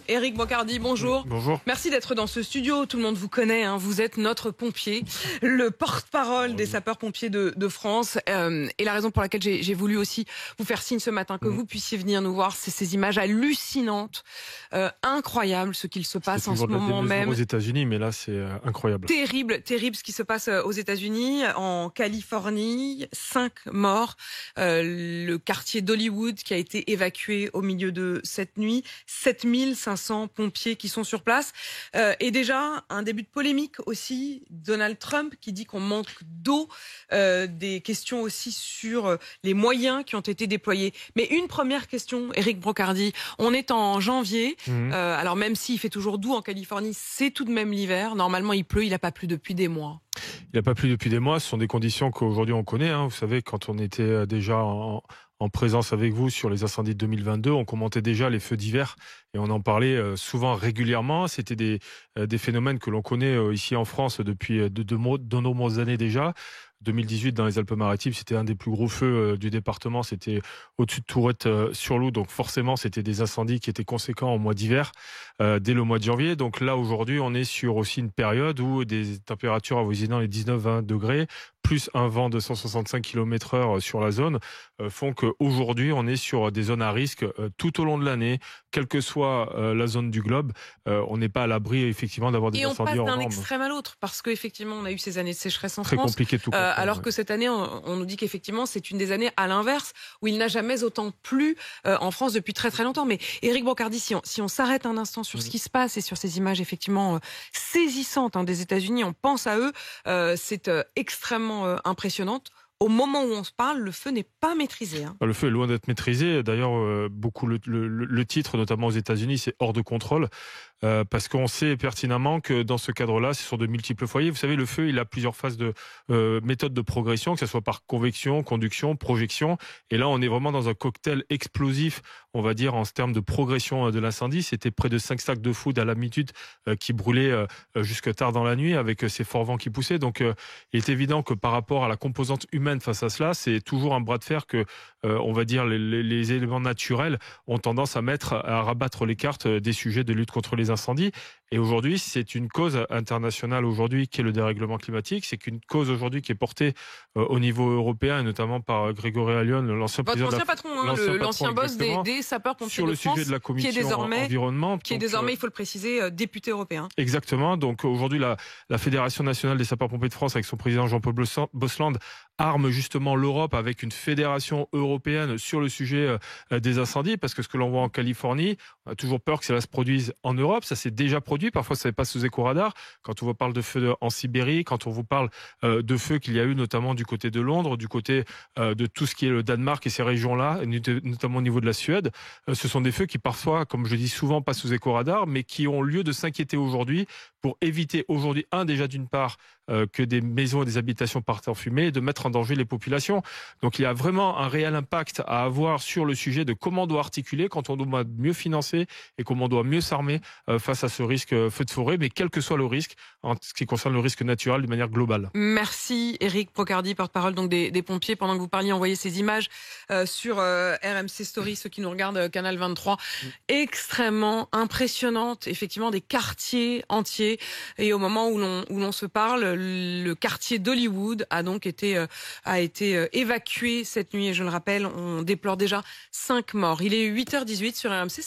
Éric Brocardi, bonjour. Bonjour. Merci d'être dans ce studio. Tout le monde vous connaît, hein. Vous êtes notre pompier, le porte-parole des sapeurs-pompiers de France. Et la raison pour laquelle j'ai voulu aussi vous faire signe ce matin, que vous puissiez venir nous voir, c'est ces images hallucinantes, incroyables, ce qu'il se passe en ce moment même. Aux États-Unis, mais là, c'est incroyable. Terrible ce qui se passe aux États-Unis, en Californie. 5 morts. Le quartier d'Hollywood qui a été évacué au milieu de cette nuit. 7500 pompiers qui sont sur place. Et déjà, un début de polémique aussi. Donald Trump qui dit qu'on manque d'eau. Des questions aussi sur les moyens qui ont été déployés. Mais une première question, Éric Brocardi. On est en janvier. Alors même s'il fait toujours doux en Californie, c'est tout de même l'hiver. Normalement, il pleut. Il n'a pas plu depuis des mois. Il n'a pas plu depuis des mois. Ce sont des conditions qu'aujourd'hui on connaît. Vous savez, quand on était déjà en présence avec vous sur les incendies de 2022, on commentait déjà les feux d'hiver et on en parlait souvent régulièrement. C'était des phénomènes que l'on connaît ici en France depuis de nombreuses années déjà. 2018 dans les Alpes-Maritimes, c'était un des plus gros feux du département, c'était au-dessus de Tourette-sur-Loup, donc forcément c'était des incendies qui étaient conséquents au mois d'hiver, dès le mois de janvier. Donc là aujourd'hui on est sur aussi une période où des températures avoisinant les 19-20 degrés, plus un vent de 165 km/h sur la zone, font qu'aujourd'hui on est sur des zones à risque tout au long de l'année, quelle que soit la zone du globe. On n'est pas à l'abri effectivement d'avoir des incendies hors normes. Et on passe d'un extrême à l'autre, parce qu'effectivement on a eu ces années de sécheresse en France. Très compliqué tout. Alors que cette année, on nous dit qu'effectivement c'est une des années à l'inverse, où il n'a jamais autant plu en France depuis très très longtemps. Mais Éric Brocardi, si on s'arrête un instant sur ce qui se passe et sur ces images effectivement saisissantes des États-Unis, on pense à eux, c'est extrêmement impressionnante. Au moment où on se parle, le feu n'est pas maîtrisé. Le feu est loin d'être maîtrisé. D'ailleurs, beaucoup le titre, notamment aux États-Unis, c'est hors de contrôle. Parce qu'on sait pertinemment que dans ce cadre-là, ce sont de multiples foyers. Vous savez, le feu, il a plusieurs phases de méthode de progression, que ce soit par convection, conduction, projection. Et là, on est vraiment dans un cocktail explosif, on va dire, en termes de progression de l'incendie. C'était près de 5 sacs de foudre à l'amplitude qui brûlaient jusque tard dans la nuit avec ces forts vents qui poussaient. Donc, il est évident que par rapport à la composante humaine face à cela, c'est toujours un bras de fer que, on va dire, les éléments naturels ont tendance à rabattre les cartes des sujets de lutte contre les incendies. Et aujourd'hui, c'est une cause internationale aujourd'hui qui est le dérèglement climatique. C'est qu'une cause aujourd'hui qui est portée au niveau européen et notamment par Grégory Allione, l'ancien président, l'ancien boss des sapeurs-pompiers sur le de France, sujet de la commission environnement, qui est désormais, il faut le préciser, député européen. Exactement. Donc aujourd'hui, la Fédération nationale des sapeurs-pompiers de France, avec son président Jean-Paul Bosland, arme justement l'Europe avec une fédération européenne sur le sujet des incendies, parce que ce que l'on voit en Californie, on a toujours peur que cela se produise en Europe. Ça s'est déjà produit. Parfois, ça n'est pas sous écho-radar. Quand on vous parle de feux en Sibérie, quand on vous parle de feux qu'il y a eu notamment du côté de Londres, du côté de tout ce qui est le Danemark et ces régions-là, notamment au niveau de la Suède, ce sont des feux qui parfois, comme je dis souvent, passent sous écho-radar, mais qui ont lieu de s'inquiéter aujourd'hui pour éviter aujourd'hui, déjà d'une part, que des maisons et des habitations partent en fumée et de mettre en danger les populations. Donc il y a vraiment un réel impact à avoir sur le sujet de comment on doit articuler, quand on doit mieux financer et comment on doit mieux s'armer face à ce risque feu de forêt, mais quel que soit le risque, en ce qui concerne le risque naturel de manière globale. Merci Éric Brocardi, porte-parole donc des pompiers. Pendant que vous parliez, envoyez ces images sur RMC Story, ceux qui nous regardent, Canal 23, extrêmement impressionnantes, effectivement des quartiers entiers. Et au moment où l'on se parle, le quartier d'Hollywood a donc été évacué cette nuit. Et je le rappelle, on déplore déjà 5 morts. Il est 8h18 sur RMC.